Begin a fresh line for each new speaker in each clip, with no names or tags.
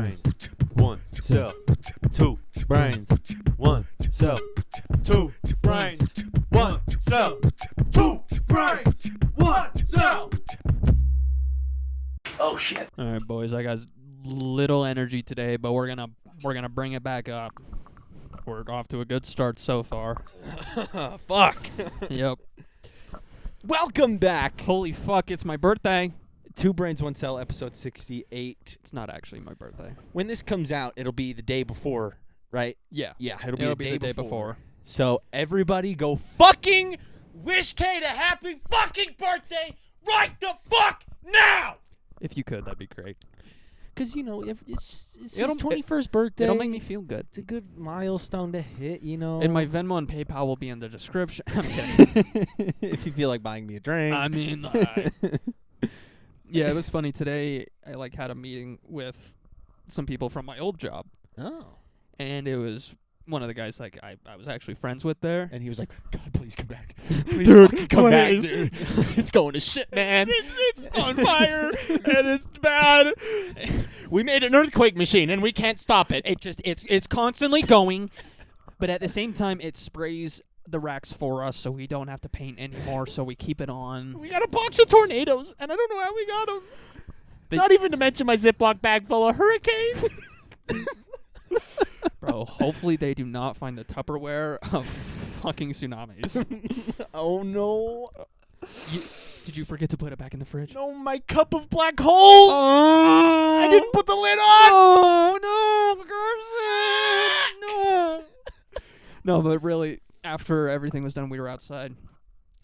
brains, one cell, two brains, one cell, two brains, one cell, two brains, one cell. Oh shit!
All right, boys. I got little energy today, but we're gonna bring it back up. We're off to a good start so far.
Fuck.
Yep.
Welcome back.
Holy fuck! It's my birthday.
Two Brains, One Cell, episode 68.
It's not actually my birthday.
When this comes out, it'll be the day before, right?
Yeah.
Yeah, it'll
It'll
be
be
the
the
day
day before.
So everybody go fucking wish Cade a happy fucking birthday right the fuck now!
If you could, that'd be great.
Because, you know, if it's his
It'll-
21st birthday.
It'll make me feel good.
It's a good milestone to hit, you know.
And my Venmo and PayPal will be in the description. I'm kidding.
If you feel like buying me a drink.
I mean, yeah, it was funny today. I had a meeting with some people from my old job,
Oh.
and it was one of the guys I was actually friends with there.
And he was like, God, please come back. Please
Dude,
fucking come
please.
back, dude. It's going to shit, man.
It's on fire and it's bad.
We made an earthquake machine and we can't stop it.
It's constantly going, but at the same time it sprays the racks for us, so we don't have to paint anymore. So we keep it on.
We got a box of tornadoes, and I don't know how we got them.
They-
Not even to mention my Ziploc bag full of hurricanes.
Bro, hopefully they do not find the Tupperware of fucking tsunamis.
Oh, no.
Did you forget to put it back in the fridge?
No, my cup of black holes.
Oh,
I didn't put the lid on.
Oh, no, Gerson, no. No, but really, after everything was done, we were outside.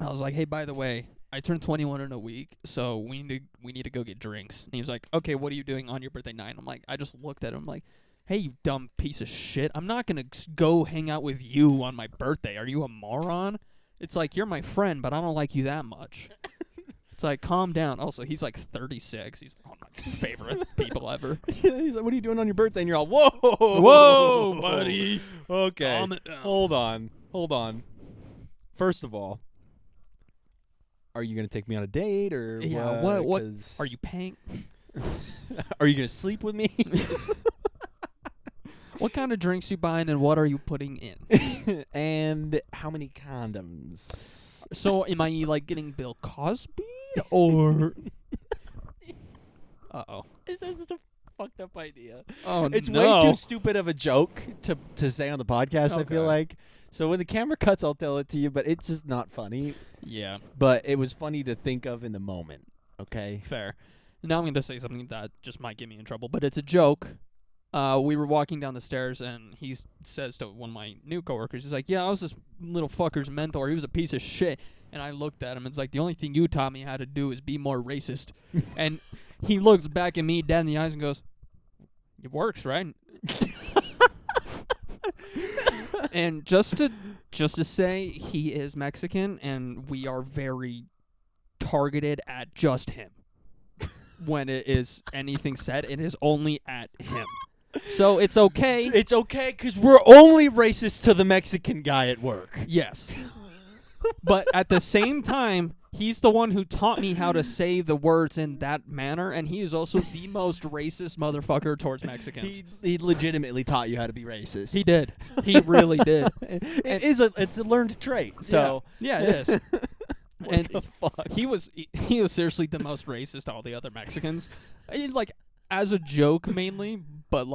I was like, hey, by the way, I turned 21 in a week, so we need to go get drinks. And he was like, okay, what are you doing on your birthday night? I'm like, I just looked at him like, hey, you dumb piece of shit. I'm not going to go hang out with you on my birthday. Are you a moron? It's like, you're my friend, but I don't like you that much. It's like, calm down. Also, he's like 36. He's one of my favorite people ever.
He's like, what are you doing on your birthday? And you're all, whoa.
Whoa, buddy.
Okay.
Calm it down.
Hold on. First of all, are you going to take me on a date or
Yeah,
what?
what
'Cause
are you paying?
Are you going to sleep with me?
What kind of drinks you buying and what are you putting in?
And how many condoms?
So am I like getting Bill Cosby or Uh-oh.
It's such a fucked up idea.
Oh,
It's
no.
way too stupid of a joke to say on the podcast, I feel
Okay.
like. So when the camera cuts, I'll tell it to you, but it's just not funny.
Yeah,
But it was funny to think of in the moment, okay?
fair. Now I'm going to say something that just might get me in trouble, but it's a joke. We were walking down the stairs, and he says to one of my new coworkers, he's like, yeah, I was this little fucker's mentor. He was a piece of shit. And I looked at him. It's like, the only thing you taught me how to do is be more racist. And he looks back at me dead in the eyes and goes, it works, right? And just to say, he is Mexican, and we are very targeted at just him. When it is anything said, it is only at him. So it's okay.
It's okay, because we're only racist to the Mexican guy at work.
Yes. But at the same time, he's the one who taught me how to say the words in that manner, and he is also the most racist motherfucker towards Mexicans.
He legitimately taught you how to be racist.
He did. He really did.
It's a learned trait. So
Yeah, it is.
What
And
the fuck?
he was seriously the most racist to all the other Mexicans. As a joke mainly, but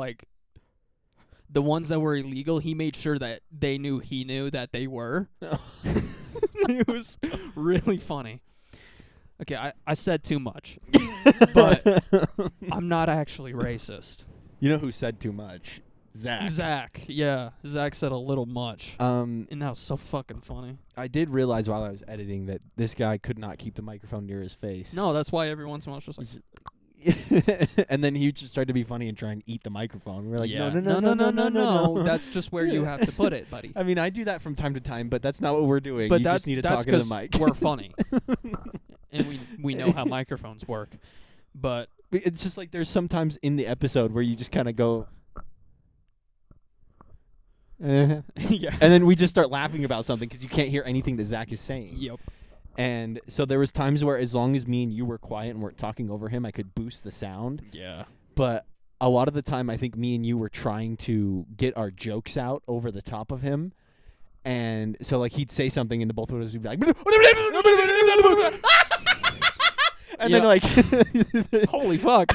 the ones that were illegal, he made sure that they knew he knew that they were. It was really funny. Okay, I said too much. But I'm not actually racist.
You know who said too much? Zach.
Zach said a little much. And that was so fucking funny.
I did realize while I was editing that this guy could not keep the microphone near his face.
No, that's why every once in a while it's just like,
And then he just tried to be funny and try and eat the microphone. We're like,
yeah.
no.
That's just where you have to put it, buddy.
I mean, I do that from time to time, but that's not what we're doing.
But
you just need to
that's
talk into the mic.
we're funny. And we know how microphones work. But
It's just like there's sometimes in the episode where you just kind of go,
yeah.
and then we just start laughing about something because you can't hear anything that Zach is saying.
Yep.
And so there was times where as long as me and you were quiet and weren't talking over him, I could boost the sound.
Yeah.
But
a lot of the time, I think me and you were trying to get our jokes out over the top of him. And so, like, he'd say something, and the both of us would be like, and then, like,
Holy fuck.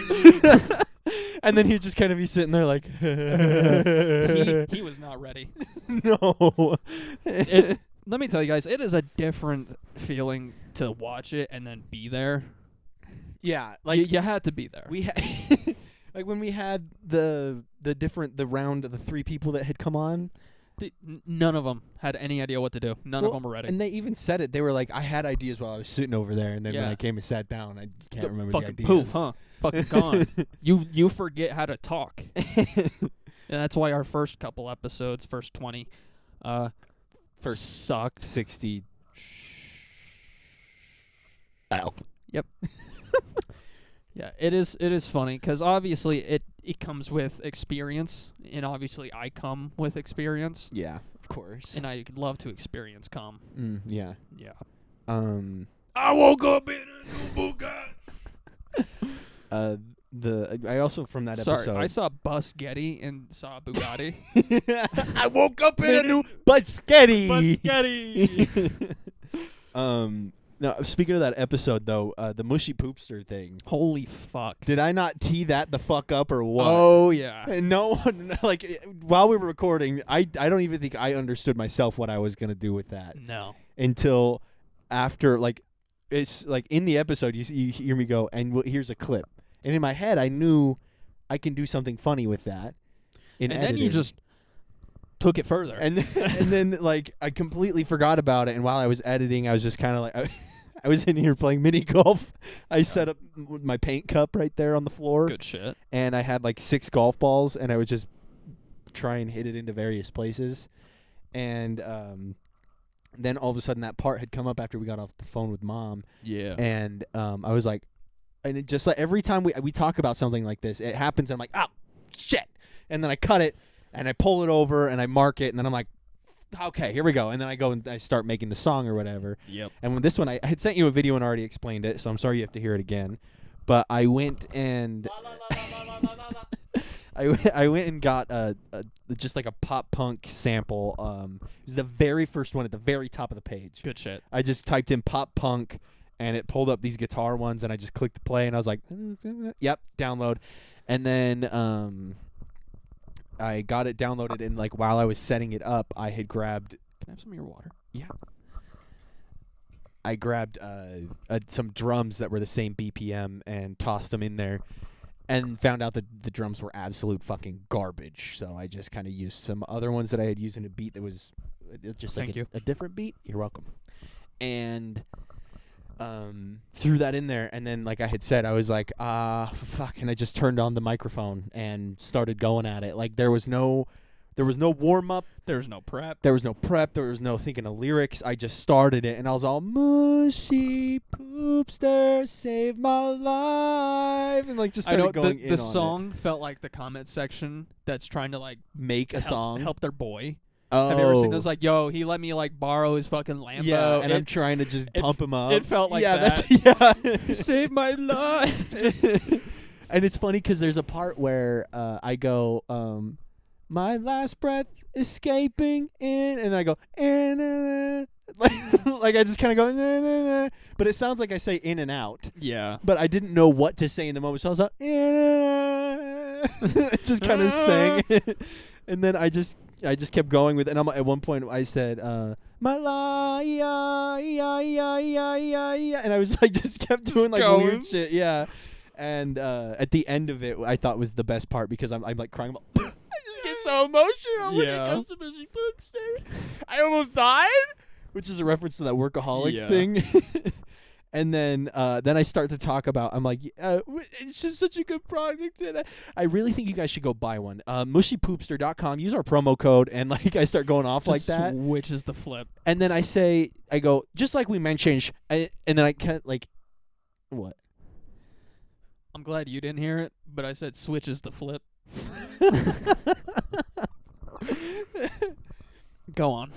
and then he'd just kind of be sitting there, like,
he was not ready.
no.
Let me tell you guys, it is a different feeling to watch it and then be there.
Yeah,
Like you had to be there.
we like when we had the round of the 3 people that had come on.
None of them had any idea what to do. None of them were ready.
And they even said it. They were like, I had ideas while I was sitting over there, and then when
Yeah.
I came and sat down, I can't remember the
fucking
ideas.
poof, huh? Fucking gone. You forget how to talk. And that's why our first couple episodes, first 20, sucked.
60.
Yep. Yeah, it is funny because obviously it comes with experience, and obviously I come with experience,
Yeah, of course.
and I love to experience come.
Yeah.
Yeah.
I woke up in a new Bugatti.
I also from that
Sorry,
episode.
I saw Bus Getty and saw Bugatti.
I woke up in a new Bugatti.
Bugatti.
Now speaking of that episode though, the mushy poopster thing.
Holy fuck.
Did I not tee that the fuck up or what?
Oh yeah.
And no one, like, while we were recording, I don't even think I understood myself what I was gonna do with that
No.
until after, like, it's like in the episode you hear me go, and here's a clip, and in my head I knew I can do something funny with that.
And then you just took it further.
and then like I completely forgot about it, and while I was editing, I was just kind of like. I was in here playing mini golf. I set up my paint cup right there on the floor.
Good shit.
And I had like 6 golf balls, and I would just try and hit it into various places. And then all of a sudden that part had come up after we got off the phone with Mom.
Yeah.
And I was like, and it just like every time we talk about something like this, it happens. And I'm like, oh, shit. And then I cut it, and I pull it over, and I mark it, and then I'm like, okay, here we go. And then I go and I start making the song or whatever.
Yep.
And when this one, I had sent you a video and already explained it, so I'm sorry you have to hear it again. But I went and I went and got just like a pop punk sample. It was the very first one at the very top of the page.
Good shit.
I just typed in pop punk, and it pulled up these guitar ones, and I just clicked play, and I was like, yep, download. And then I got it downloaded, and like while I was setting it up, I had grabbed.
Can I have some of your water?
Yeah. I grabbed some drums that were the same BPM and tossed them in there, and found out that the drums were absolute fucking garbage. So I just kind of used some other ones that I had used in a beat that was just like a different beat. You're welcome. And threw that in there, and then like I had said, I was like, fuck, and I just turned on the microphone and started going at it. Like there was no warm up.
There's no prep.
There was no prep. There was no thinking of lyrics. I just started it, and I was all, mushy poopster, save my life, and like just started going in
the
on
song felt like the comment section that's trying to like
make a song.
help their boy.
Oh.
Have you ever seen those? Like, yo, he let me like borrow his fucking Lambo.
Yeah, and I'm trying to just pump him up.
It felt like
that. Yeah.
Save my life.
And it's funny because there's a part where I go, my last breath escaping in, and I go, like I just kind of go, nah. But it sounds like I say in and out.
Yeah.
But I didn't know what to say in the moment, so I was like, just kind of sang. And then I just kept going with it. And at one point I said, my life, and I was like, just kept doing like weird shit. Yeah. And at the end of it, I thought was the best part because I'm like crying about. I just get so emotional when it comes to Mushy Poopster. I almost died, which is a reference to that Workaholics thing. And then I start to talk about, I'm like, it's just such a good project. And I really think you guys should go buy one. Mushypoopster.com. Use our promo code. And like I start going off like that.
Which is the flip.
And then I go, just like we mentioned. And then I can't like, what?
I'm glad you didn't hear it, but I said switch is the flip. Go on.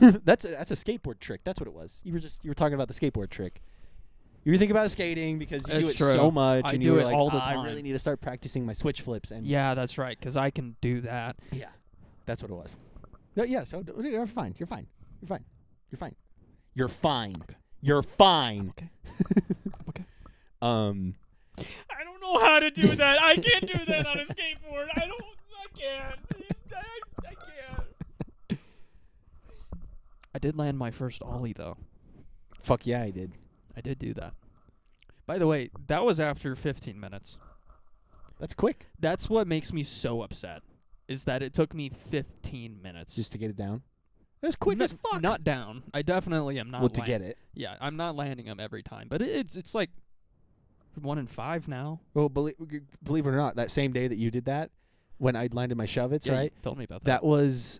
That's a skateboard trick. That's what it was. You were talking about the skateboard trick. You were thinking about skating because you
It's
do it
true.
so much,
I
and
do
you were
it
like,
all the
I
time.
really need to start practicing my switch flips. And
Yeah, that's right, because I can do that.
yeah, that's what it was. No, yeah, so you're fine. You're fine. You're fine. You're fine. You're fine.
Okay.
You're fine.
Okay. Okay.
I don't know how to do that. I can't do that on a skateboard. I can't. I can't.
I did land my first ollie, though.
Fuck yeah, I did.
I did do that. By the way, that was after 15 minutes.
That's quick.
That's what makes me so upset, is that it took me 15 minutes.
Just to get it down. It was quick
N-
as fuck.
Not down. I definitely am not.
Well, to get it.
Yeah, I'm not landing them every time, but it's like 1 in 5 now.
Well, believe it or not, that same day that you did that, when I landed my shove-its,
Yeah,
right?
you told me about that.
That was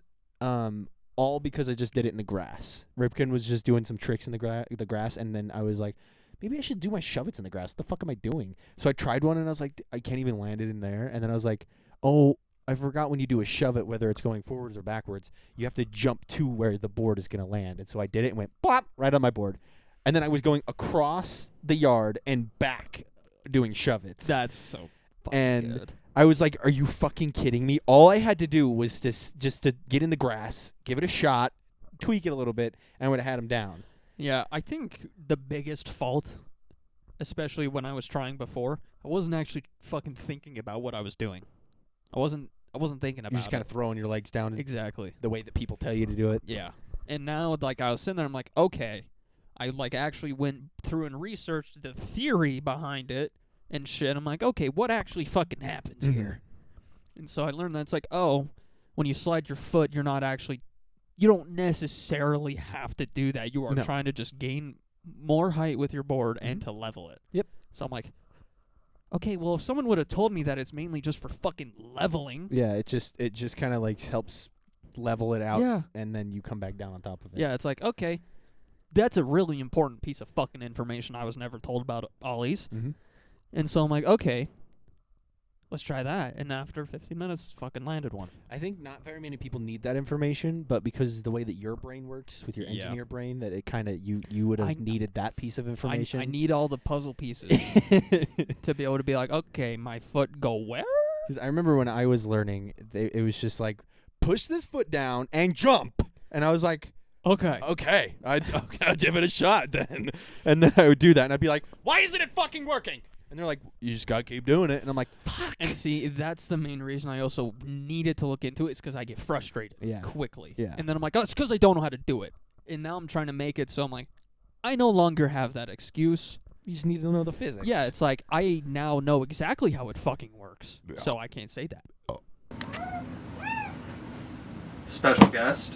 all because I just did it in the grass. Ripken was just doing some tricks in the grass, and then I was like, maybe I should do my shove-its in the grass. What the fuck am I doing? So I tried one, and I was like, I can't even land it in there. And then I was like, oh, I forgot when you do a shove-it, whether it's going forwards or backwards, you have to jump to where the board is going to land. And so I did it and went plop right on my board. And then I was going across the yard and back doing shove-its.
That's so fucking
And
good.
I was like, are you fucking kidding me? All I had to do was just to get in the grass, give it a shot, tweak it a little bit, and I would have had him down.
Yeah, I think the biggest fault, especially when I was trying before, I wasn't actually fucking thinking about what I was doing. I wasn't thinking about
You're just kind
it.
of throwing your legs down
Exactly.
the way that people tell you to do it.
Yeah. And now, like, I was sitting there, I'm like, okay. I, like, actually went through and researched the theory behind it and shit. I'm like, okay, what actually fucking happens here? And so I learned that it's like, oh, when you slide your foot, you don't necessarily have to do that. You are
No.
trying to just gain more height with your board and to level it.
Yep.
So I'm like, okay, well, if someone would have told me that it's mainly just for fucking leveling.
Yeah, it just kind of like helps level it out,
Yeah.
and then you come back down on top of it.
Yeah, it's like, okay, that's a really important piece of fucking information I was never told about ollies.
Mm-hmm.
And so I'm like, okay, let's try that. And after 15 minutes, fucking landed one.
I think not very many people need that information, but because the way that your brain works with your
Yeah.
engineer brain, that it kind of you would
I-
have needed that piece of information.
I need all the puzzle pieces to be able to be like, okay, my foot go where?
Because I remember when I was learning, it was just like, push this foot down and jump. And I was like,
Okay.
okay, I'll give it a shot then. And then I would do that, and I'd be like, why isn't it fucking working? And they're like, you just got to keep doing it. And I'm like, fuck.
And see, that's the main reason I also needed to look into it, is because I get frustrated
Yeah.
quickly.
Yeah.
And then I'm like, oh, it's because I don't know how to do it. And now I'm trying to make it so I'm like, I no longer have that excuse.
You just need to know the physics.
Yeah, it's like, I now know exactly how it fucking works.
Yeah.
So I can't say that. Special guest.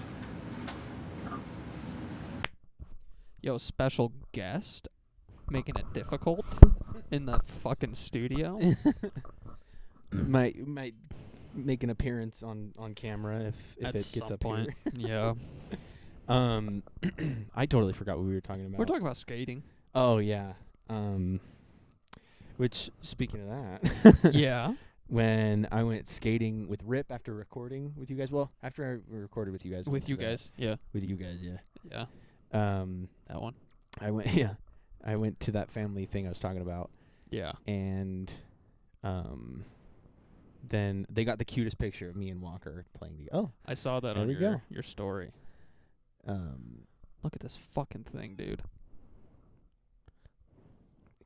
Yo, special guest? Making it difficult in the fucking studio?
might make an appearance on camera if
At
it gets
some
up
point.
here.
Yeah.
I totally forgot what we were talking about.
We're talking about skating.
Oh yeah. Which, speaking of that,
Yeah.
when I went skating with Rip after recording with you guys, well, after I recorded with you guys,
With you guys. Yeah.
with you guys, yeah.
Yeah. That one.
I went, yeah, I went to that family thing I was talking about,
Yeah.
and then they got the cutest picture of me and Walker playing together. Oh,
I saw that
There
on
we go.
your story. Look at this fucking thing, dude.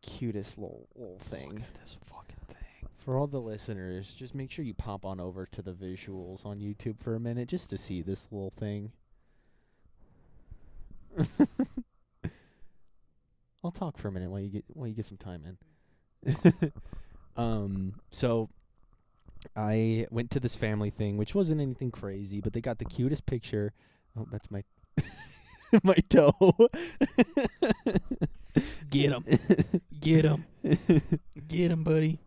cutest little
Look
thing.
at this fucking thing.
For all the listeners, just make sure you pop on over to the visuals on YouTube for a minute just to see this little thing. I'll talk for a minute while you get some time in. So I went to this family thing, which wasn't anything crazy, but they got the cutest picture. Oh, that's my my toe.
Get him. Get him. Get him, buddy.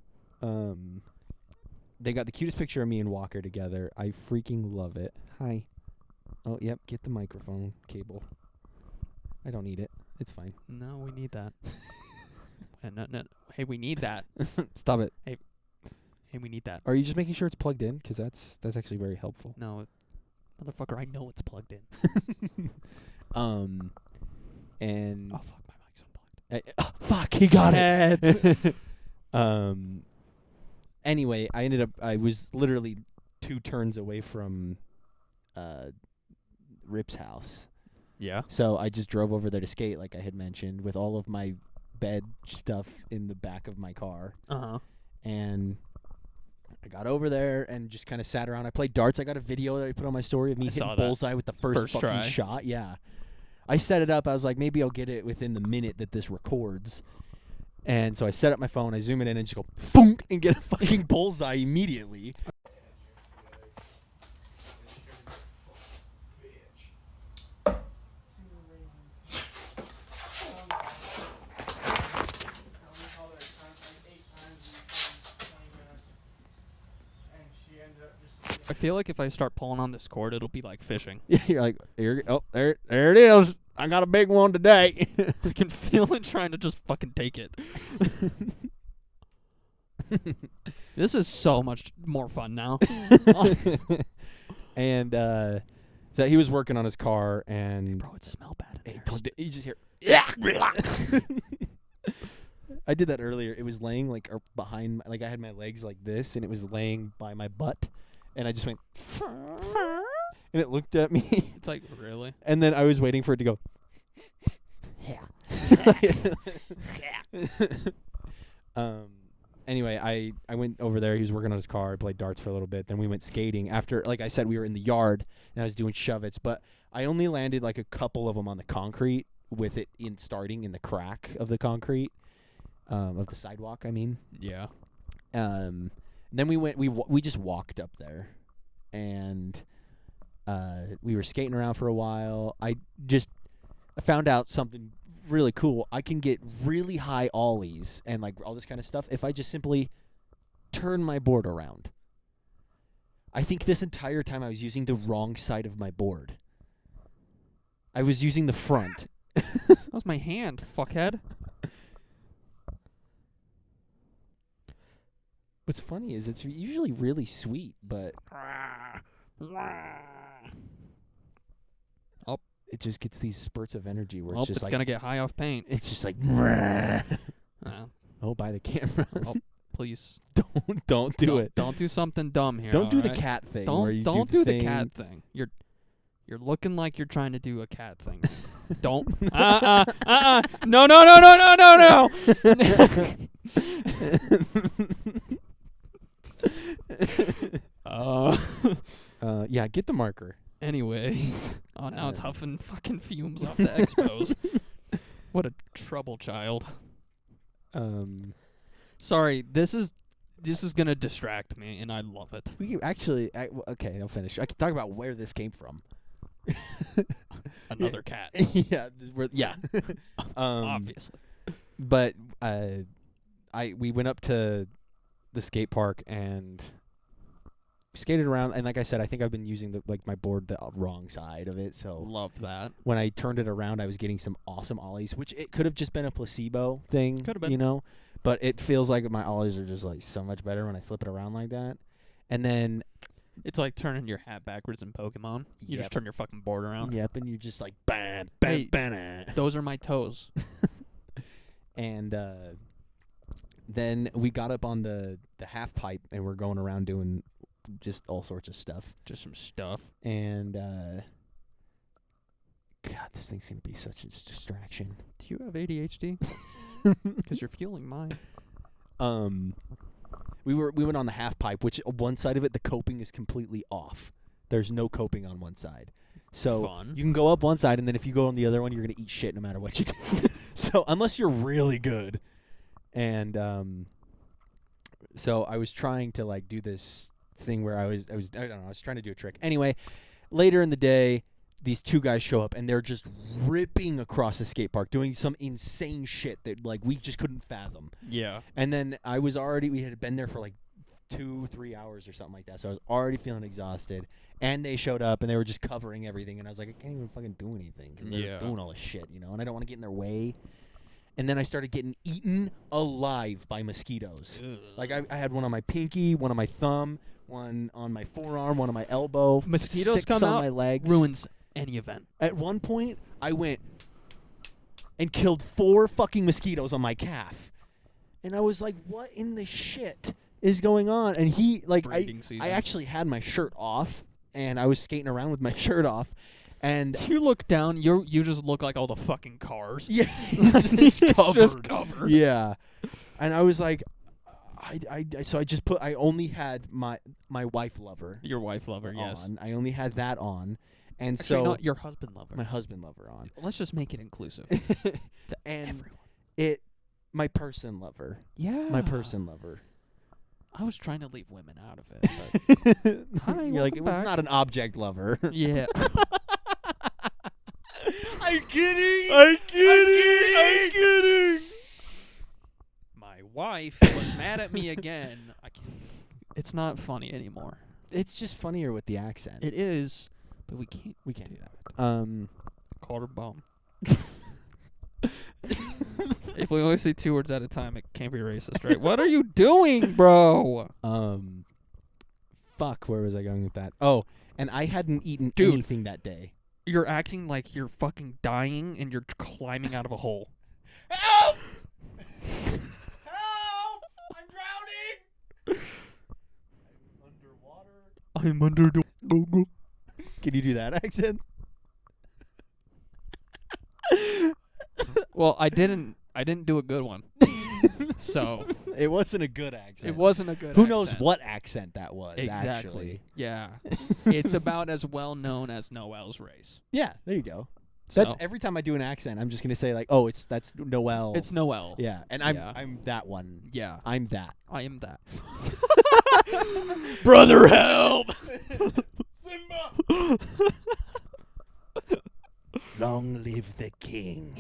They got the cutest picture of me and Walker together. I freaking love it. Hi. Oh, yep. Get the microphone cable. I don't need it. It's fine.
No, we need that. No. Hey, we need that.
Stop it.
Hey, we need that.
Are you just making sure it's plugged in? Because that's actually very helpful.
No, motherfucker, I know it's plugged in.
And
Oh, fuck, my mic's unplugged.
Fuck, he got
Cade.
it. Anyway, I was literally 2 turns away from Rip's house.
Yeah.
So I just drove over there to skate, like I had mentioned, with all of my bed stuff in the back of my car.
Uh-huh.
And I got over there and just kind of sat around. I played darts. I got a video that I put on my story of me hitting bullseye with the first fucking
try.
shot. Yeah. I set it up. I was like, maybe I'll get it within the minute that this records. And so I set up my phone. I zoom it in and just go, thunk, and get a fucking bullseye immediately.
I feel like if I start pulling on this cord, it'll be like fishing.
You're like, there it is. I got a big one today.
I can feel it trying to just fucking take it. This is so much more fun now.
And so he was working on his car, and
Bro, it smell bad in there.
you just hear, yeah. I did that earlier. It was laying like behind, like I had my legs like this, and it was laying by my butt, and I just went, and it looked at me.
It's like, really?
And then I was waiting for it to go. Anyway, I went over there. He was working on his car. I played darts for a little bit. Then we went skating. After, like I said, we were in the yard, and I was doing shove-its. But I only landed like a couple of them on the concrete, with it starting in the crack of the concrete, of the sidewalk, I mean.
Yeah.
Then we just walked up there, and we were skating around for a while. I found out something really cool. I can get really high ollies and like all this kind of stuff if I just simply turn my board around. I think this entire time I was using the wrong side of my board. I was using the front.
That was my hand, fuckhead.
What's funny is it's usually really sweet, but it just gets these spurts of energy where it's just like,
gonna get high off paint.
it's just like, oh, by the camera.
Oh, please.
Don't do it.
Don't do something dumb here.
Don't do the
alright?
cat thing.
Don't
where you
do the
thing.
cat thing. You're looking like you're trying to do a cat thing. Don't. No.
Yeah, get the marker.
Anyways. Oh, now it's huffing fucking fumes off the expos. What a trouble child. Sorry, this is gonna distract me, and I love it.
We can actually, okay, I'll finish. I can talk about where this came from.
Another cat.
Yeah.
Obviously.
But we went up to the skate park and skated around, and like I said, I think I've been using my board the wrong side of it. So
Love that.
when I turned it around, I was getting some awesome ollies, which it could have just been a placebo thing.
Could have been.
You know, but it feels like my ollies are just like so much better when I flip it around like that. And then
It's like turning your hat backwards in Pokemon. You
Yep.
just turn your fucking board around.
yep, and you're just like bam,
Hey.
bam, bam.
Those are my toes.
And then we got up on the half pipe, and we're going around doing just all sorts of stuff.
Just some stuff.
And God, this thing's gonna be such a distraction.
Do you have ADHD? Because you're fueling mine.
We went on the half pipe, which one side of it, the coping is completely off. There's no coping on one side. So
Fun.
you can go up one side, and then if you go on the other one, you're going to eat shit no matter what you do. So unless you're really good. And so I was trying to like do this thing where I don't know, I was trying to do a trick. Anyway, later in the day, these two guys show up, and they're just ripping across the skate park, doing some insane shit that like we just couldn't fathom.
Yeah.
And then we had been there for like 2-3 hours or something like that. So I was already feeling exhausted. And they showed up, and they were just covering everything. And I was like, I can't even fucking do anything because they're doing all this shit, you know. And I don't want to get in their way. And then I started getting eaten alive by mosquitoes.
Ugh.
Like I had one on my pinky, one on my thumb, one on my forearm, one on my elbow.
Mosquitoes
6
come
on
out,
my legs.
ruins any event.
At one point, I went and killed 4 fucking mosquitoes on my calf. And I was like, what in the shit is going on? And he, like,
Breeding season.
I actually had my shirt off, and I was skating around with my shirt off. And
you look down, you just look like all the fucking cars.
yeah, he's
Just covered.
Yeah. And I was like, so I only had my wife lover.
Your wife lover, yes.
On. I only had that on. And
Actually,
so
not your husband lover.
my husband lover on.
Let's just make it inclusive. To
And
everyone.
my person lover.
Yeah.
My person lover.
I was trying to leave women out of it, but Hi,
You're like, it
welcome
was
back.
not an object lover.
yeah.
I'm kidding.
I'm kidding.
My wife was mad at me again. It's not funny anymore.
It's just funnier with the accent.
It is, but we can't
We can't do that.
call her bum. If we only say 2 words at a time, it can't be racist, right? What are you doing, bro?
Fuck, where was I going with that? Oh, and I hadn't eaten
Dude.
anything that day.
You're acting like you're fucking dying and you're climbing out of a hole.
Help! Help! I'm drowning.
I'm under the...
Can you do that accent?
Well, I didn't do a good one. So
It wasn't a good accent.
it wasn't a good
Who knows
accent.
what accent that was,
Exactly.
actually.
Yeah. It's about as well known as Noel's race.
Yeah, there you go.
So
That's every time I do an accent, I'm just gonna say like, "Oh, that's Noel."
it's Noel.
yeah, and
Yeah.
I'm that one.
Yeah.
I'm that.
I am that.
Brother, help! Simba!
Long live the king.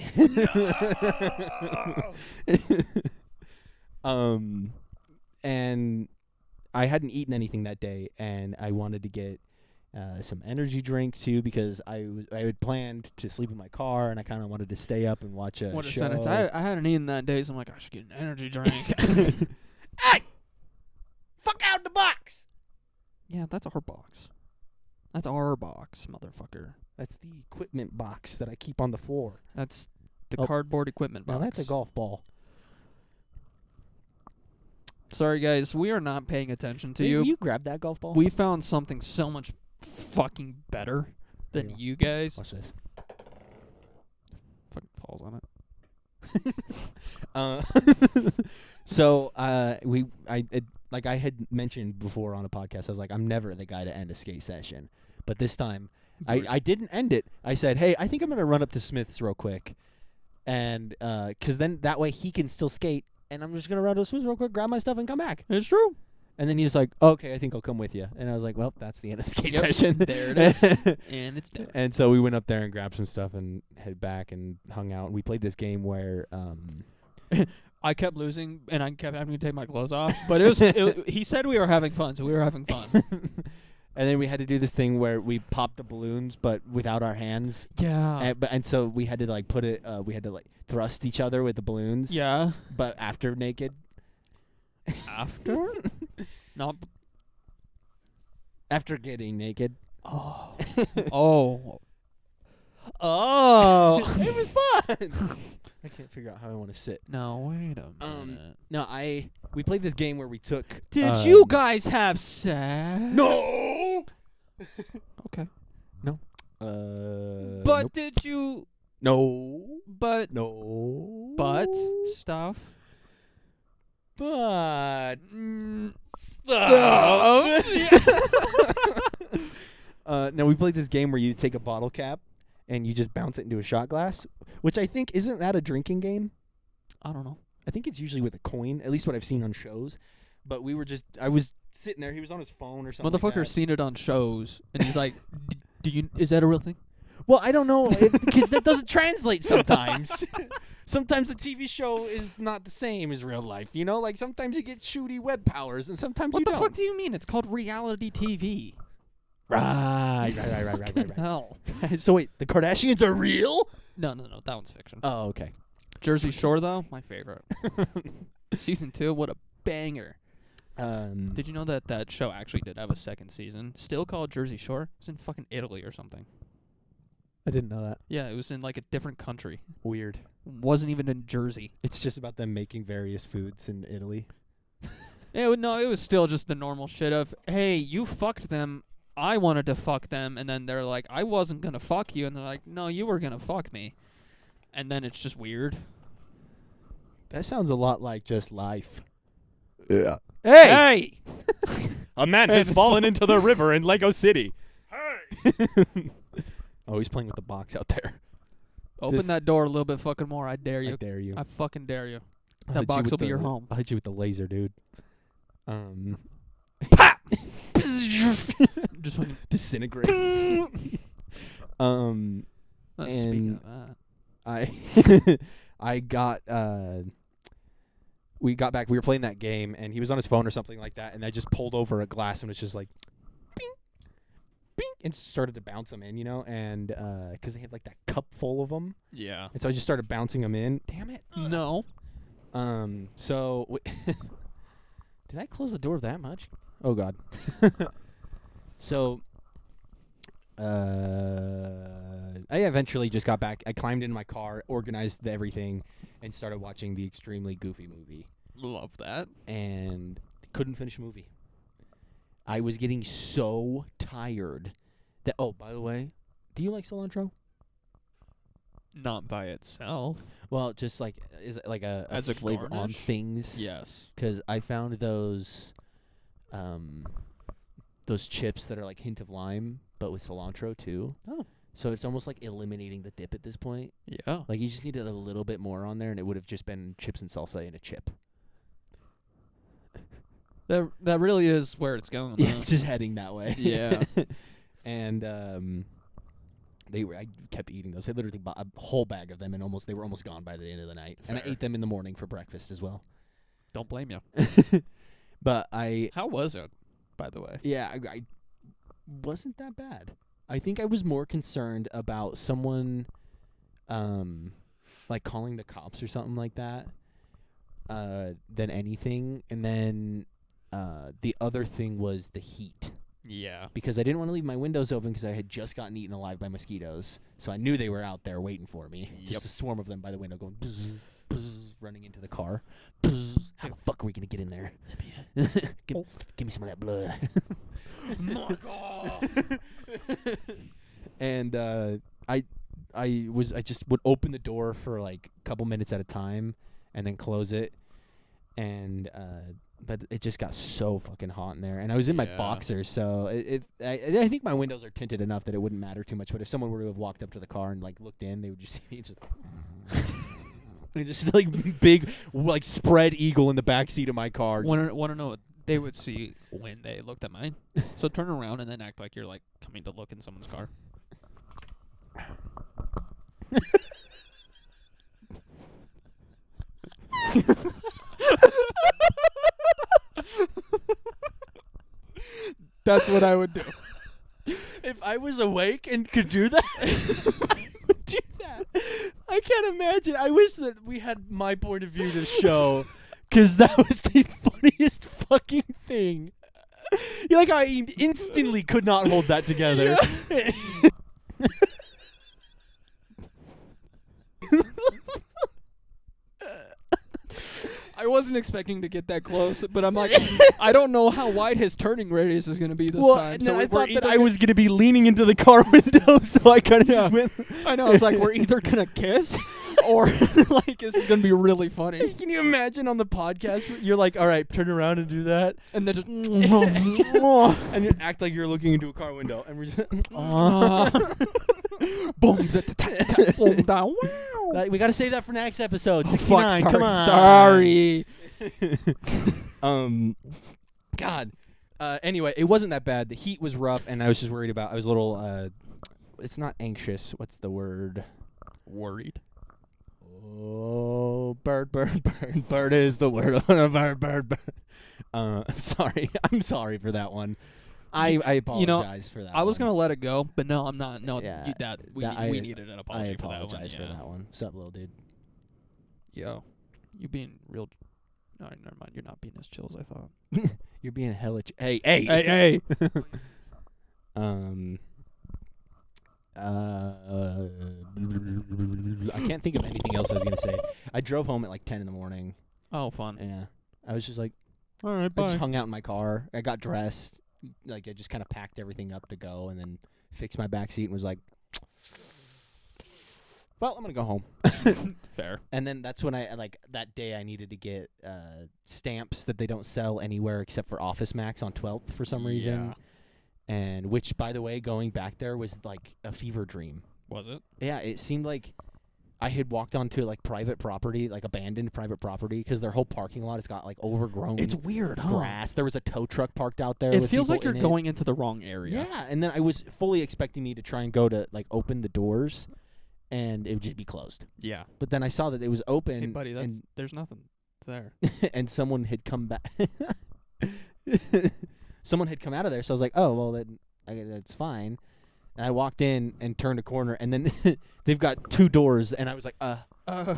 And I hadn't eaten anything that day, and I wanted to get some energy drink too because I had planned to sleep in my car, and I kind of wanted to stay up and watch a
What a
show.
sentence. I hadn't eaten that day, so I'm like, I should get an energy drink.
Hey, fuck out the box.
Yeah, that's our box. That's our box, motherfucker.
That's the equipment box that I keep on the floor.
That's the
Oh.
cardboard equipment box.
Now that's a golf ball.
Sorry, guys. We are not paying attention to
Hey,
you.
will you grab that golf ball?
We found something so much fucking better than
Yeah.
you guys.
Watch this.
Fucking falls on it.
So like I had mentioned before on a podcast, I was like, I'm never the guy to end a skate session, but this time I didn't end it. I said, hey, I think I'm gonna run up to Smith's real quick, and because then that way he can still skate, and I'm just gonna run to Smith's real quick, grab my stuff, and come back.
It's true.
And then he's like, okay, I think I'll come with you. And I was like, well, that's the end of the skate
Yep,
session.
there it is. And it's done.
And so we went up there and grabbed some stuff and headed back and hung out. And we played this game where
I kept losing, and I kept having to take my clothes off. But he said we were having fun, so we were having fun.
and then we had to do this thing where we popped the balloons, but without our hands.
Yeah.
And so we had to like put it. We had to like thrust each other with the balloons.
Yeah.
But after naked.
After? Not.
After getting naked.
Oh. Oh. Oh.
It was fun. I can't figure out how I want to sit.
No, wait a minute.
No, we played this game where we took.
Did you guys have sex?
No.
Okay.
But
But did you?
no.
But stuff.
But
Stuff.
now we played this game where you take a bottle cap and you just bounce it into a shot glass, which I think isn't that a drinking game?
I don't know.
I think it's usually with a coin, at least what I've seen on shows. But I was sitting there. He was on his phone or something. like
Motherfucker's
that.
seen it on shows, and he's like, is that a real thing?
Well, I don't know because that doesn't translate sometimes. Sometimes the TV show is not the same as real life. You know, like sometimes you get shooty web powers, and sometimes
What
you
the
don't.
fuck do you mean? It's called reality TV.
Right.
Hell.
So wait, the Kardashians are real?
No, that one's fiction.
Oh, okay.
Jersey Shore, though, my favorite. Season 2, what a banger. Did you know that show actually did have a second season? Still called Jersey Shore? It's in fucking Italy or something.
I didn't know that.
Yeah, it was in like a different country.
Weird.
Wasn't even in Jersey.
It's just about them making various foods in Italy.
It was still just the normal shit of, hey, you fucked them. I wanted to fuck them, and then they're like, I wasn't gonna fuck you, and they're like, no, you were gonna fuck me, and then it's just weird.
That sounds a lot like just life.
Yeah.
Hey!
A man has fallen into the river in Lego City.
Oh, he's playing with the box out there.
Open
This-
that door a little bit fucking more. I dare you.
I dare you.
I fucking dare you.
I'll
That
hit you
box
with
will be
the-
your home.
I'll hit you with the laser, dude.
Just fucking.
Disintegrates.
Speaking
And
of that.
I got we got back. We were playing that game, and he was on his phone or something like that, and I just pulled over a glass and was just like, bing, bing, and started to bounce them in, and because they had like that cup full of them,
Yeah.
and so I just started bouncing them in. Damn it.
No.
So did I close the door that much? Oh God. So I eventually just got back. I climbed into my car, organized everything, and started watching the extremely goofy movie.
Love that.
And couldn't finish a movie. I was getting so tired that. Oh, by the way, do you like cilantro?
Not by itself.
Well, just like is it like a
As a
flavor on
garnish?
things?
Yes.
Because I found those chips that are like hint of lime, but with cilantro too.
Oh.
So it's almost like eliminating the dip at this point.
Yeah.
Like you just needed a little bit more on there, and it would have just been chips and salsa in a chip.
That really is where it's going.
Yeah,
huh?
it's just heading that way.
Yeah.
And I kept eating those. I literally bought a whole bag of them, and they were almost gone by the end of the night. And I
Fair.
ate them in the morning for breakfast as well.
Don't blame you.
But
How was it, by the way?
yeah, I wasn't that bad. I think I was more concerned about someone, like calling the cops or something like that, than anything. And then the other thing was the heat,
Yeah.
because I didn't want to leave my windows open because I had just gotten eaten alive by mosquitoes. So I knew they were out there waiting for me.
Yep.
Just a swarm of them by the window going buzz, buzz, running into the car. Buzz. How the fuck are we gonna get in there? give me some of that blood. And I just would open the door for like a couple minutes at a time and then close it, and but it just got so fucking hot in there, and I was in my
Yeah.
boxers, so I think my windows are tinted enough that it wouldn't matter too much. But if someone were to have walked up to the car and like looked in, they would just see me just just like big like spread eagle in the back seat of my car.
Want to know what they would see when they looked at mine? So turn around and then act like you're like coming to look in someone's car. That's what I would do.
If I was awake and could do that, I would do that. I can't imagine. I wish that we had my point of view to show, because that was the funniest fucking thing. Like, I instantly could not hold that together.
I wasn't expecting to get that close, but I'm like, I don't know how wide his turning radius is going to be this time. So
I
we're
thought that
either
I was going to be leaning into the car window, so I kind of just went.
I know. It's like we're either going to kiss or like this is going to be really funny.
Can you imagine on the podcast, you're like, all right, turn around and do that,
And then just
and you act like you're looking into a car window, and we're just,
boom, boom, down.
we got to save that for next episode.
Oh,
69,
fuck,
come on.
sorry.
God. Anyway, it wasn't that bad. The heat was rough, and I was just worried about. I was a little. It's not anxious. What's the word?
Worried.
Oh, bird is the word. Bird. I'm sorry for that one. I apologize for that.
I was
one.
gonna let it go, but no, I'm not. No,
Yeah,
we needed an
I
apology for that one.
apologize for that one. What's up, little dude?
Yo, you being real? No, never mind. You're not being as chill as I thought.
You're being hella. Hey.
Hey.
I can't think of anything else I was gonna say. I drove home at like 10 in the morning.
Oh, fun.
Yeah, I was just like,
All right,
I
bye.
just hung out in my car. I got dressed, like I just kind of packed everything up to go, and then fixed my back seat and was like, well, I'm gonna go home.
Fair.
And then that's when I like that day I needed to get stamps that they don't sell anywhere except for Office Max on 12th for some reason. And which, by the way, going back there was like a fever dream.
Was it?
Yeah, it seemed like I had walked onto like private property, like abandoned private property, because their whole parking lot has got like overgrown
It's weird, huh?
grass. There was a tow truck parked out there.
It
with
feels like
people
you're
in it.
going into the wrong area.
Yeah, and then I was fully expecting me to try and go to like open the doors, and it would just be closed.
Yeah.
But then I saw that it was open.
Hey, buddy,
and
there's nothing there.
and someone had come back. Someone had come out of there, so I was like, "Oh, well, then that's fine." And I walked in and turned a corner, and then they've got 2 doors, and I was like,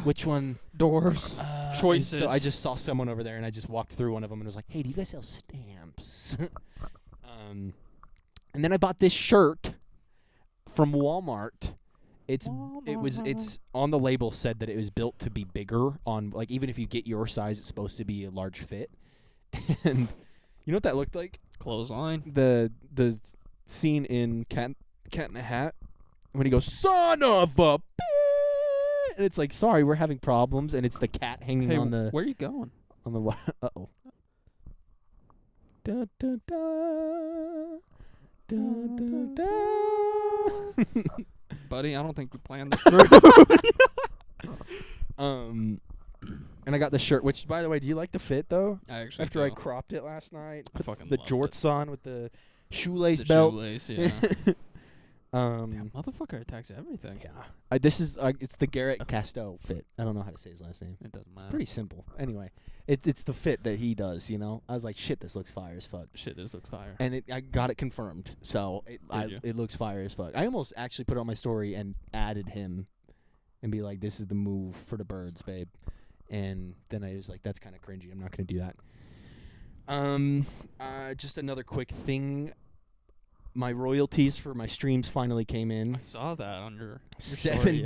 which one?"
Doors.
And
Choices.
So I just saw someone over there, and I just walked through one of them and was like, "Hey, do you guys sell stamps?" And then I bought this shirt from Walmart. It's on the label said that it was built to be bigger on, like, even if you get your size, it's supposed to be a large fit. And you know what that looked like?
Clothesline.
The scene in Cat in the Hat when he goes, "Son of a bitch," and it's like, "Sorry, we're having problems," and it's the cat hanging
Hey,
on the
where are you going?
uh-oh. Da, da, da. Da, da, da.
Buddy, I don't think we planned this through.
And I got the shirt, which, by the way, do you like the fit, though?
I actually
After I
do.
cropped it last night,
I
put
fucking
the
loved
jorts on with the shoelace
The
belt.
shoelace, yeah.
Um,
Damn, motherfucker attacks everything.
yeah. This is it's the Garrett Casteau fit. I don't know how to say his last name.
It doesn't matter.
Pretty simple. Anyway, it's the fit that he does. You know, I was like, shit, this looks fire as fuck.
Shit, this looks fire.
And I got it confirmed, so
you?
it looks fire as fuck. I almost actually put it on my story and added him, and be like, "This is the move for the birds, babe." And then I was like, "That's kind of cringy. I'm not gonna do that." Just another quick thing. My royalties for my streams finally came in.
I saw that on your
$7.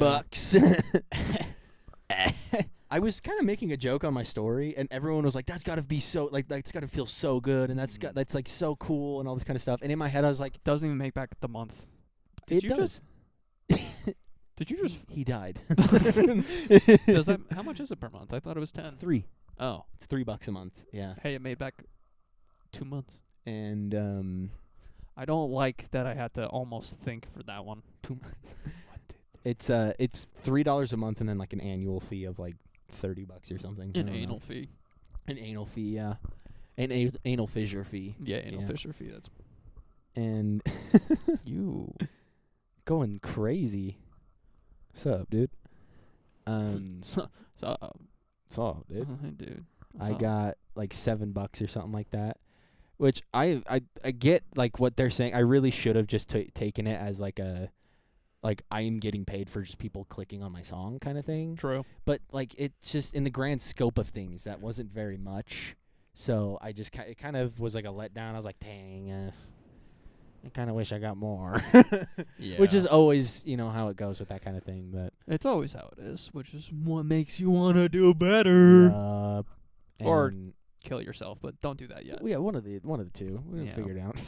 I was kind of making a joke on my story, and everyone was like, "That's got to be so that's got to feel so good, and that's like so cool, and all this kind of stuff." And in my head, I was like,
Doesn't even make back the month.
"It does."
Did you just?
He died.
Does that? How much is it per month? I thought it was 10.
3?
Oh,
It's $3 a month. Yeah,
hey, it made back 2 months.
and
I don't like that I had to almost think for that one.
it's $3 a month, and then like an annual fee of like $30 or something. I
An
don't know.
anal fee.
An anal fee, yeah. An anal fissure fee.
Yeah, anal
Yeah.
fissure fee. That's
And
you.
going crazy. What's up, dude?
So,
What's up, dude?
hey, dude.
I
What's up?
got like $7 or something like that, which I get like what they're saying. I really should have just taken it as like I am getting paid for just people clicking on my song kind of thing.
True.
But like it's just in the grand scope of things that wasn't very much. So I just it kind of was like a letdown. I was like, dang, I kind of wish I got more.
Yeah.
Which is always, how it goes with that kind of thing. But
It's always how it is, which is what makes you want to do better. Or-
and
Kill yourself, but don't do that yet.
yeah, one of the two. We'll
Yeah.
figure it out.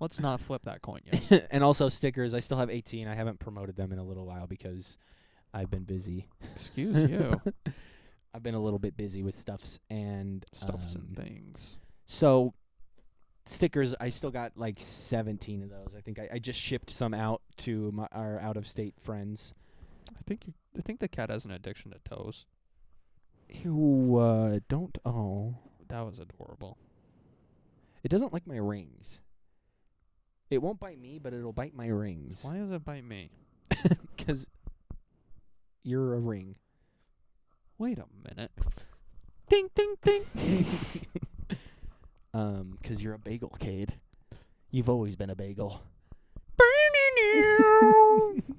Let's not flip that coin yet.
And also stickers. I still have 18. I haven't promoted them in a little while because I've been busy.
Excuse you.
I've been a little bit busy with stuffs and
Stuffs and things.
So stickers, I still got like 17 of those. I think I just shipped some out to our out-of-state friends.
I think the cat has an addiction to toes.
Who don't. Oh,
That was adorable.
it doesn't like my rings. It won't bite me, but it'll bite my rings.
Why does it bite me?
'Cause you're a ring.
Wait a minute. Ding, ding, ding.
'Cause you're a bagel, Cade. You've always been a bagel.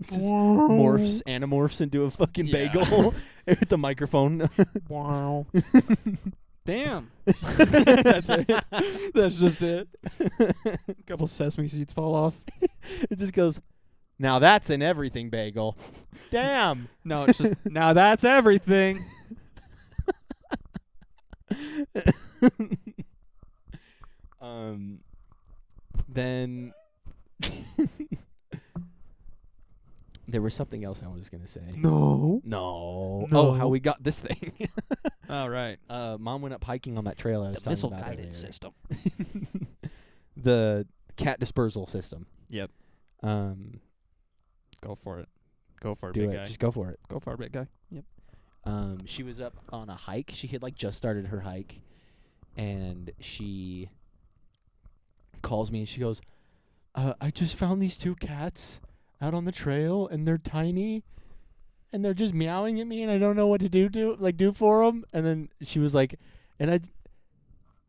Just animorphs into a fucking
Yeah.
bagel with the microphone.
Wow. Damn. That's it. That's just it. A couple sesame seeds fall off.
It just goes. Now that's an everything bagel. Damn.
No, it's just now that's everything.
Then there was something else I was gonna say.
No.
No.
No.
Oh, how we got this thing.
All right.
Mom went up hiking on that trail I was
The
talking
missile
about
guided
earlier.
system.
The cat dispersal system.
Yep. Go for it. Go for it,
Do
big
it.
guy.
Just go for it.
Go for it, big guy. Yep.
She was up on a hike. She had just started her hike, and she calls me and she goes, I just found these 2 cats out on the trail, and they're tiny, and they're just meowing at me, and I don't know what to do for them. And then she was like, and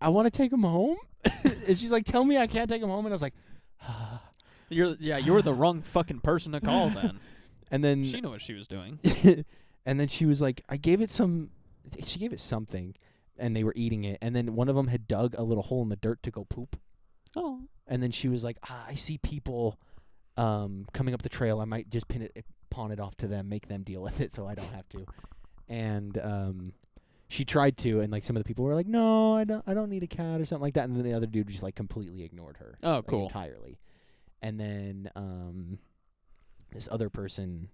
I want to take them home. And she's like, tell me I can't take them home. And I was like,
You were the wrong fucking person to call then.
and then
She knew what she was doing.
and then she was like, she gave it something, and they were eating it. And then one of them had dug a little hole in the dirt to go poop.
Oh.
And then she was like, I see people coming up the trail. I might just pawn it off to them, make them deal with it so I don't have to. And she tried to, and some of the people were like, no, I don't need a cat or something like that. And then the other dude just completely ignored her.
Oh, cool.
Entirely. And then this other person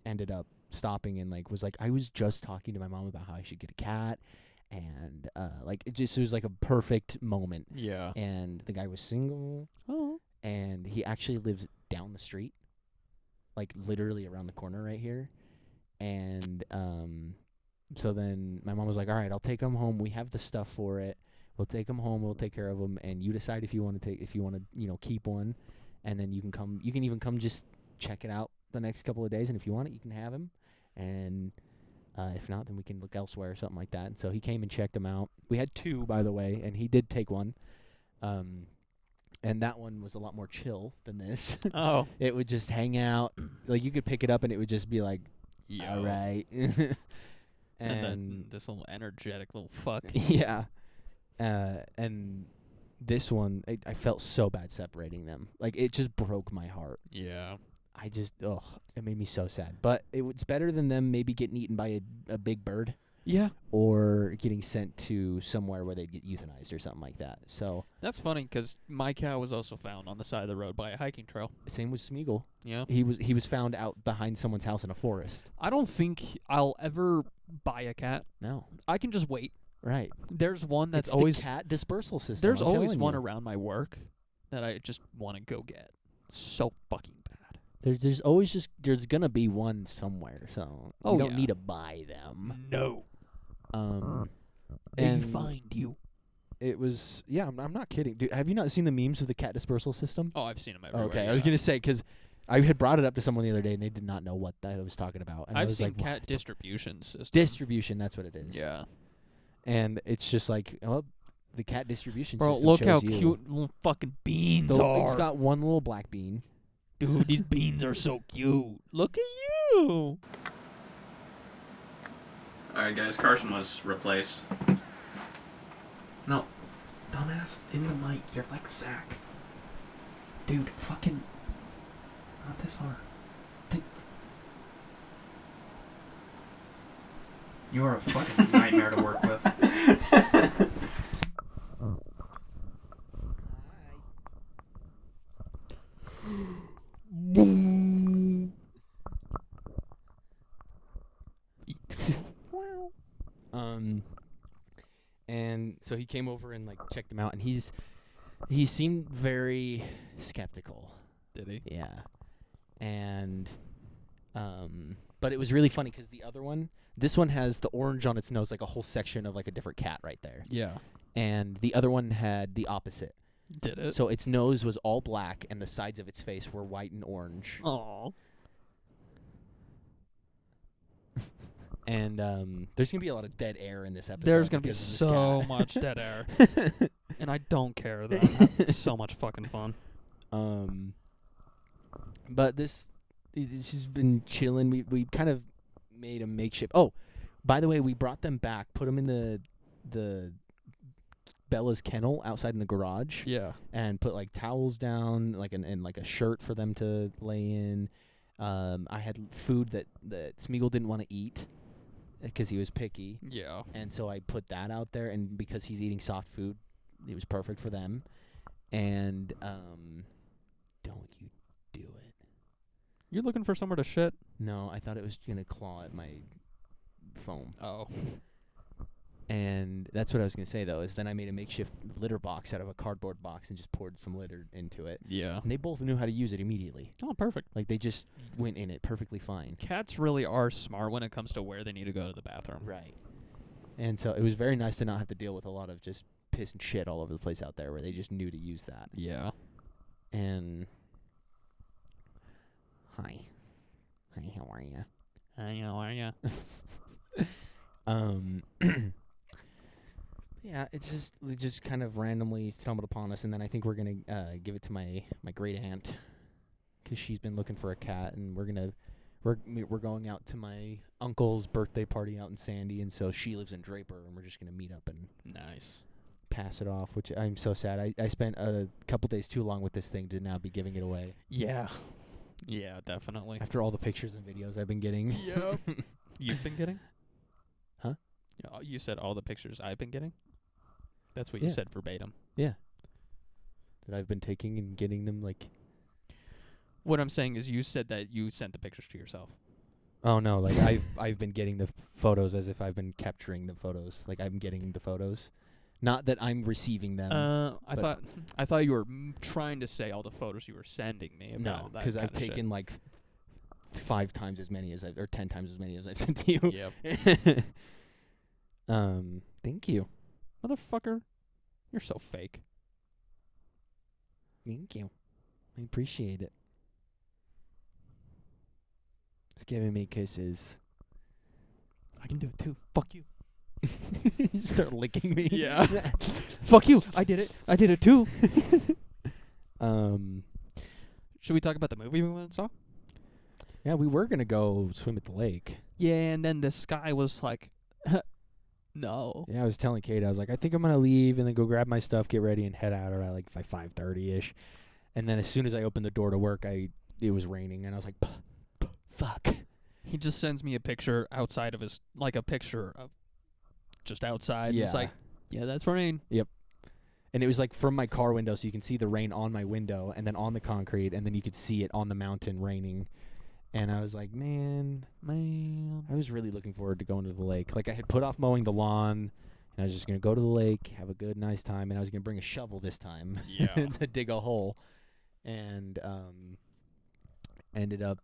ended up stopping and was like, I was just talking to my mom about how I should get a cat. And it was a perfect moment.
Yeah.
And the guy was single.
Oh.
And he actually lives down the street, literally around the corner right here. And so then my mom was like, all right, I'll take him home. We have the stuff for it. We'll take him home. We'll take care of him. And you decide if you want to keep one. And then you can even come just check it out the next couple of days. And if you want it, you can have him. And if not, then we can look elsewhere or something like that. And so he came and checked him out. We had 2, by the way, and he did take one. And that one was a lot more chill than this.
Oh.
It would just hang out. You could pick it up and it would just be like,
Yo.
all right.
And then this little energetic little fuck.
Yeah. And this one, I felt so bad separating them. It just broke my heart.
Yeah.
It made me so sad. But it's better than them maybe getting eaten by a big bird.
Yeah.
Or getting sent to somewhere where they'd get euthanized or something like that. So
That's funny because my cow was also found on the side of the road by a hiking trail.
same with Smeagol.
Yeah.
He was found out behind someone's house in a forest.
I don't think I'll ever buy a cat.
No.
I can just wait.
Right.
There's one that's
It's
always
the cat dispersal system.
There's
I'm
always
telling
one
you.
around my work that I just want to go get. So fucking bad.
There's always there's gonna be one somewhere. So
Oh,
you don't
yeah.
need to buy them.
No.
They
And find you.
It was I'm not kidding, dude. Have you not seen the memes of the cat dispersal system?
Oh, I've seen them everywhere.
Okay,
yeah.
I was gonna say because I had brought it up to someone the other day and they did not know what I was talking about. And I
I've
was
seen
like,
cat
what?
distribution system.
Distribution. That's what it is.
Yeah.
And it's just the cat distribution
Bro,
system.
look
shows
how
you.
cute little fucking beans are.
It's got one little black bean.
Dude, these beans are so cute. Look at you. Alright, guys, Carson was replaced. No. Dumbass, in the mic. You're like Zach. Dude, fucking. Not this hard. You are a fucking nightmare to work with.
And so he came over and checked him out, and he seemed very skeptical.
Did he?
Yeah. And but it was really funny because the other one, this one has the orange on its nose, a whole section of a different cat right there.
Yeah.
And the other one had the opposite.
Did it?
So its nose was all black, and the sides of its face were white and orange.
Aw.
And there's gonna be a lot of dead air in this episode.
There's gonna be
because of this
so
cat.
much dead air. And I don't care. That's so much fucking fun.
But she's been chilling. We kind of made a makeshift. Oh, by the way, we brought them back, put them in the Bella's kennel outside in the garage.
Yeah.
And put like towels down, like and like a shirt for them to lay in. I had food that Smeagol didn't want to eat because he was picky.
Yeah.
And so I put that out there, and because he's eating soft food, it was perfect for them. And don't you do it.
You're looking for somewhere to shit?
No, I thought it was going to claw at my foam.
Oh.
And that's what I was going to say, though, is then I made a makeshift litter box out of a cardboard box and just poured some litter into it.
Yeah.
And they both knew how to use it immediately.
Oh, perfect.
Like, they just went in it perfectly fine.
Cats really are smart when it comes to where they need to go to the bathroom.
Right. And so it was very nice to not have to deal with a lot of just piss and shit all over the place out there where they just knew to use that.
Yeah.
And hi, how are you?
Hi, how are ya?
Yeah, it just kind of randomly stumbled upon us, and then I think we're gonna give it to my great aunt, 'cause she's been looking for a cat, and we're going out to my uncle's birthday party out in Sandy, and so she lives in Draper, and we're just gonna meet up and
Nice.
pass it off, which I'm so sad. I spent a couple days too long with this thing to now be giving it away.
Yeah. Yeah, definitely.
After all the pictures and videos I've been getting.
Yep. You've been getting?
Huh?
Yeah, you said all the pictures I've been getting? That's what you
Yeah.
said verbatim.
Yeah. That I've been taking and getting them, like...
What I'm saying is you said that you sent the pictures to yourself.
Oh, no, like, I've been getting the photos as if I've been capturing the photos. Like, I'm getting the photos. Not that I'm receiving them.
I thought you were trying to say all the photos you were sending me.
No,
because
I've taken, like, 5 times as many as or 10 times as many as I've sent to you.
Yep.
Thank you.
Motherfucker, you're so fake.
Thank you. I appreciate it. It's giving me kisses.
I can do it too. Fuck you.
You start licking me.
Yeah. Fuck you. I did it. I did it too. Should we talk about the movie we went and saw?
Yeah, we were gonna go swim at the lake.
Yeah, and then the sky was like, no.
Yeah, I was telling Cade, I was like, I think I'm gonna leave and then go grab my stuff, get ready, and head out around like 5:30ish. And then as soon as I opened the door to work, it was raining, and I was like, fuck.
He just sends me a picture outside of his, like a picture of just outside.
Yeah.
It's like, yeah, that's rain.
Yep. And it was like from my car window, so you can see the rain on my window, and then on the concrete, and then you could see it on the mountain raining. And I was like, man, I was really looking forward to going to the lake. Like, I had put off mowing the lawn, and I was just going to go to the lake, have a good, nice time, and I was going to bring a shovel this time
Yeah.
to dig a hole. And ended up,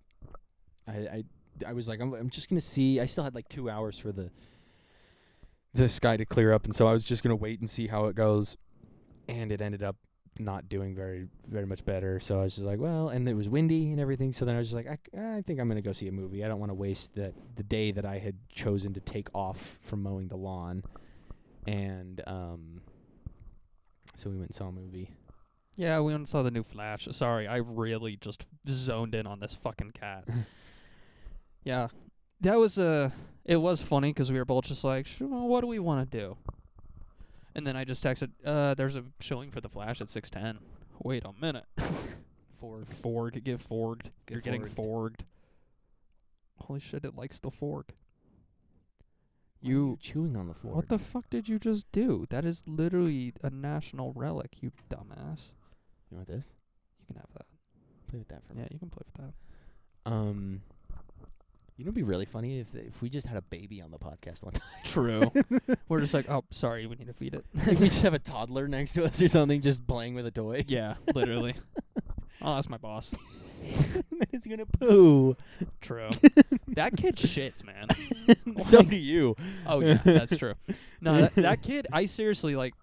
I was like, I'm just going to see. I still had like 2 hours for the sky to clear up, and so I was just going to wait and see how it goes. And it ended up not doing very, very much better. So I was just like, well, and it was windy and everything. So then I was just like, I think I'm going to go see a movie. I don't want to waste the day that I had chosen to take off from mowing the lawn. And so we went and saw a movie.
Yeah, we went and saw the new Flash. Sorry, I really just zoned in on this fucking cat. Yeah, that was it was funny because we were both just like, what do we want to do? And then I just texted, there's a showing for the Flash at 6:10. Wait a minute. Forg. Get forged. You're getting forged. Holy shit, it likes the forg.
Why are you chewing on the forg?
What the fuck did you just do? That is literally a national relic, you dumbass.
You want this?
You can have that.
Play with that for me.
Yeah, you can play with that.
You know, it'd be really funny if we just had a baby on the podcast one time.
True. We're just like, oh, sorry, we need to feed it.
Like we just have a toddler next to us or something, just playing with a toy.
Yeah, literally. Oh, that's my boss.
It's gonna poo.
True. That kid shits, man.
So do you.
Oh yeah, that's true. No, that kid, I seriously like.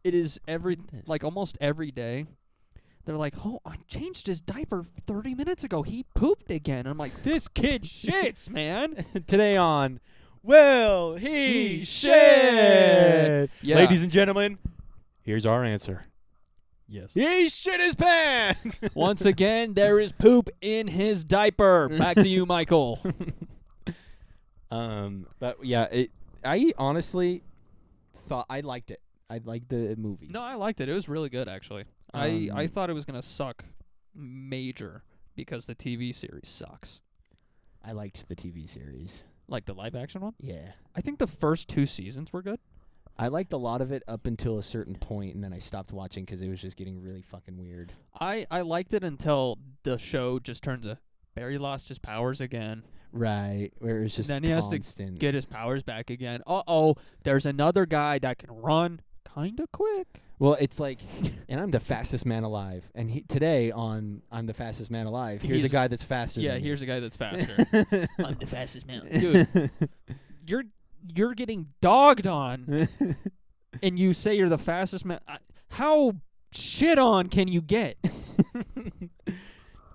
It is almost every day. They're like, oh, I changed his diaper 30 minutes ago. He pooped again. I'm like, this kid shits, man.
Today on, will he shit?
Yeah.
Ladies and gentlemen, here's our answer.
Yes.
He shit his pants.
Once again, there is poop in his diaper. Back to you, Michael.
But yeah, I honestly thought I liked it. I liked the movie.
No, I liked it. It was really good, actually. I
Um,
thought it was gonna suck major because the TV series sucks.
I liked the TV series.
Like the live action one.
Yeah.
I think the first 2 seasons were good.
I liked a lot of it up until a certain point, and then I stopped watching because it was just getting really fucking weird.
I liked it until the show just turns a Barry lost his powers again.
Right, where it was just
Then he has to
constant.
Get his powers back again. There's another guy that can run kind of quick.
Well, it's like, and I'm the fastest man alive. And today on I'm the fastest man alive, here's a
He's-
guy that's faster
Yeah,
than me.
here's a guy that's faster. I'm the fastest man. Dude, you're getting dogged on, and you say you're the fastest man. How shit on can you get?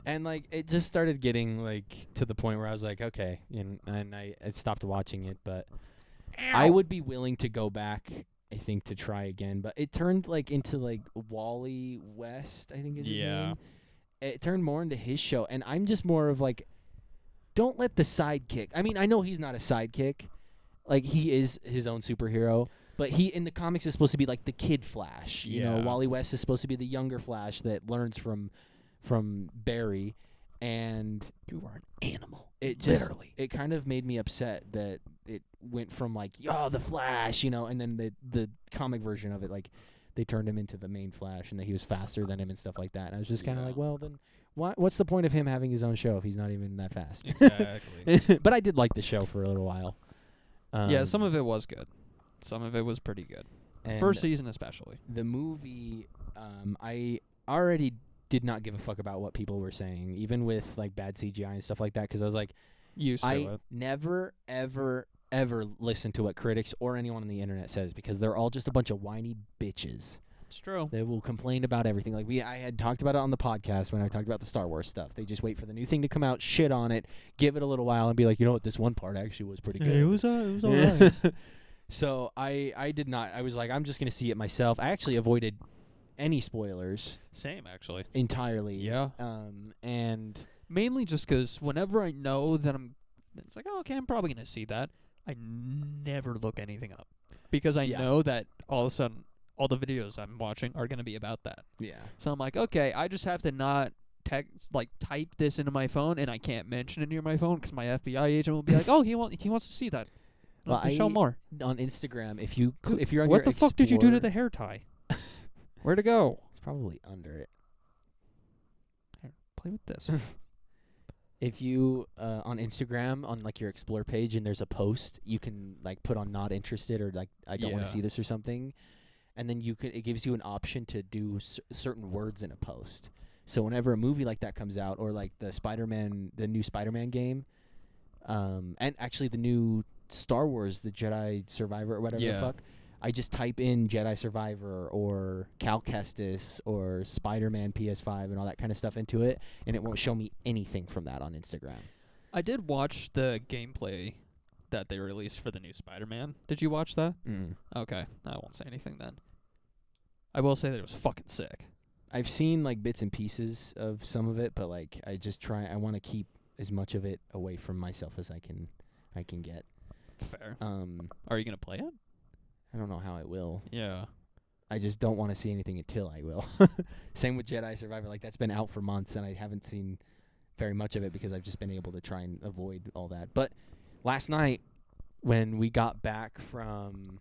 And like it just started getting like to the point where I was like, okay, and I stopped watching it, but I would be willing to go back, I think, to try again. But it turned like into like Wally West, I think is his
Yeah.
name. It turned more into his show, and I'm just more of like, don't let the sidekick. I mean, I know he's not a sidekick, like he is his own superhero. But he in the comics is supposed to be like the kid Flash. You know,
Yeah.
Wally West is supposed to be the younger Flash that learns from Barry, and
You are an animal.
it just
Literally.
it kind of made me upset that it went from like the Flash, you know, and then the comic version of it, like they turned him into the main Flash and that he was faster than him and stuff like that. And I was just kind of
Yeah.
like, well then what's the point of him having his own show if he's not even that fast?
Exactly.
But I did like the show for a little while.
Yeah, some of it was good. Some of it was pretty good.
and
First season especially.
the movie, I already did not give a fuck about what people were saying, even with like bad CGI and stuff like that, because I was like,
Used to
I
it.
never, ever listen to what critics or anyone on the internet says, because they're all just a bunch of whiny bitches.
It's true.
They will complain about everything. Like I had talked about it on the podcast when I talked about the Star Wars stuff. They just wait for the new thing to come out, shit on it, give it a little while, and be like, you know what, this one part actually was pretty good.
it was alright.
So I did not. I was like, I'm just gonna see it myself. I actually avoided any spoilers
Same, actually.
entirely.
Yeah.
And
Mainly just because whenever I know that it's like, oh, okay, I'm probably going to see that, I never look anything up. Because I
Yeah.
know that all of a sudden, all the videos I'm watching are going to be about that.
yeah.
So I'm like, okay, I just have to not type this into my phone, and I can't mention it near my phone because my FBI agent will be like, oh, he wants to see that.
Well,
Show more.
On Instagram, if you're on
What
your
the fuck did you do to
Explore-
the hair tie? Where'd it go?
It's probably under it.
Play with this.
If you on Instagram on like your Explore page and there's a post, you can like put on not interested or like I don't want
Yeah.
to see this or something, and then it gives you an option to do certain words in a post. So whenever a movie like that comes out, or like the new Spider-Man game, and actually the new Star Wars, the Jedi Survivor or whatever the
Yeah.
fuck, I just type in Jedi Survivor or Cal Kestis or Spider-Man PS5 and all that kind of stuff into it, and it won't show me anything from that on Instagram.
I did watch the gameplay that they released for the new Spider-Man. Did you watch that? Okay, I won't say anything then. I will say that it was fucking sick.
I've seen like bits and pieces of some of it, but like I want to keep as much of it away from myself as I can get.
Fair.
I
Are you gonna play it?
don't know how I will.
Yeah.
I just don't want to see anything until I will. Same with Jedi Survivor. Like that's been out for months and I haven't seen very much of it because I've just been able to try and avoid all that. But last night when we got back from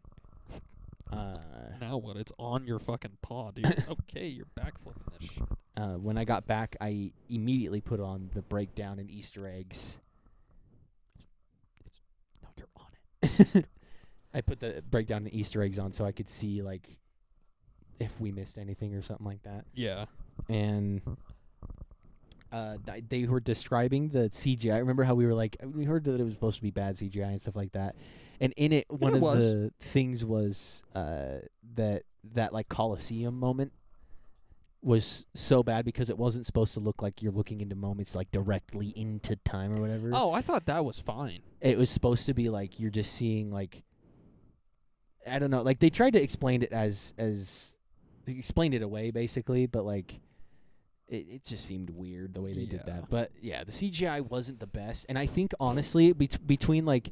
Now what? It's on your fucking paw, dude. Okay, you're backflipping this shit.
when I got back, I immediately put on the breakdown and Easter eggs.
No, you're on it.
I put the breakdown and Easter eggs on so I could see like if we missed anything or something like that.
Yeah.
And they were describing the CGI. Remember how we were like, we heard that it was supposed to be bad CGI and stuff like that. And in it, one
it
of
was.
the things was that like Coliseum moment was so bad because it wasn't supposed to look like you're looking into moments like directly into time or whatever.
Oh, I thought that was fine.
It was supposed to be like you're just seeing like, I don't know, like they tried to explain it as explained it away basically, but like it just seemed weird the way they did
Yeah.
that. But yeah, the CGI wasn't the best, and I think honestly between like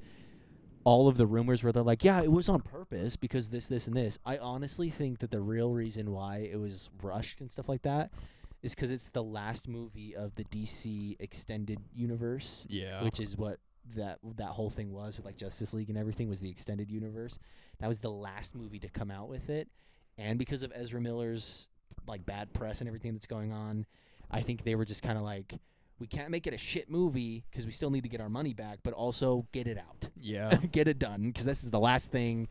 all of the rumors where they're like, yeah, it was on purpose because this, and this. I honestly think that the real reason why it was rushed and stuff like that is because it's the last movie of the DC extended universe.
Yeah.
Which is what that whole thing was with like Justice League and everything was the extended universe. That was the last movie to come out with it, and because of Ezra Miller's like bad press and everything that's going on, I think they were just kind of like, we can't make it a shit movie because we still need to get our money back, but also get it out.
Yeah.
Get it done because this is the last thing.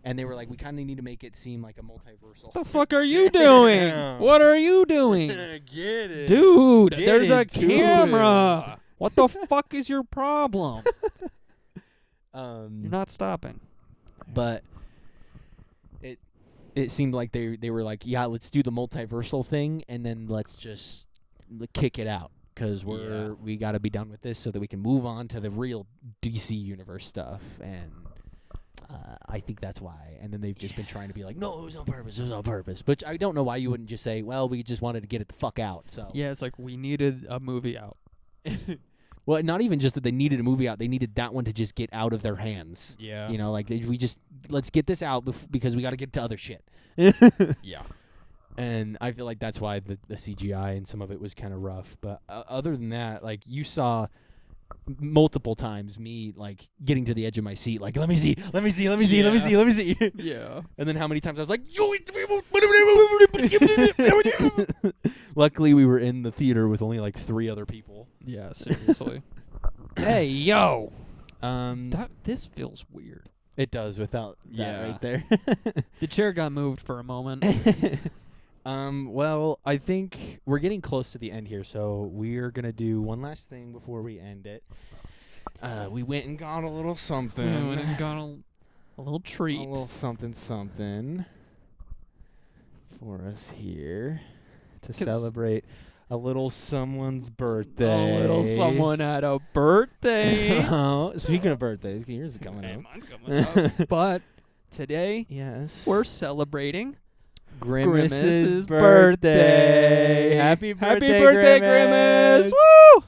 And they were like, we kind of need to make it seem like a multiversal.
The fuck are you doing? What are you doing?
Get it.
Dude,
Get
there's a
into
camera. What the fuck is your problem?
You're
You're not stopping.
But it seemed like they were like, yeah, let's do the multiversal thing, and then let's just kick it out because we got to be done with this so that we can move on to the real DC universe stuff. And I think that's why. And then they've just been trying to be like, no, it was on purpose. It was on purpose. But I don't know why you wouldn't just say, well, we just wanted to get it the fuck out. So
Yeah, it's like we needed a movie out.
Well, not even just that they needed a movie out. They needed that one to just get out of their hands.
Yeah.
You know, like let's get this out because we got to get to other shit.
Yeah.
And I feel like that's why the CGI and some of it was kind of rough. But other than that, like you saw multiple times me like getting to the edge of my seat, like let me see.
Yeah.
And then how many times I was like, luckily we were in the theater with only like 3 other people.
Yeah, seriously. Hey, yo. This feels weird.
It does without that right there.
The chair got moved for a moment.
Well, I think we're getting close to the end here, so we're going to do one last thing before we end it. We went and got a little something.
We went and got a little treat.
A little something for us here to celebrate a little someone's birthday.
A little someone had a birthday.
Speaking of birthdays, yours is coming up.
Mine's coming up. But today,
yes,
we're celebrating
Grimace's birthday. Happy birthday,
Grimace! Woo!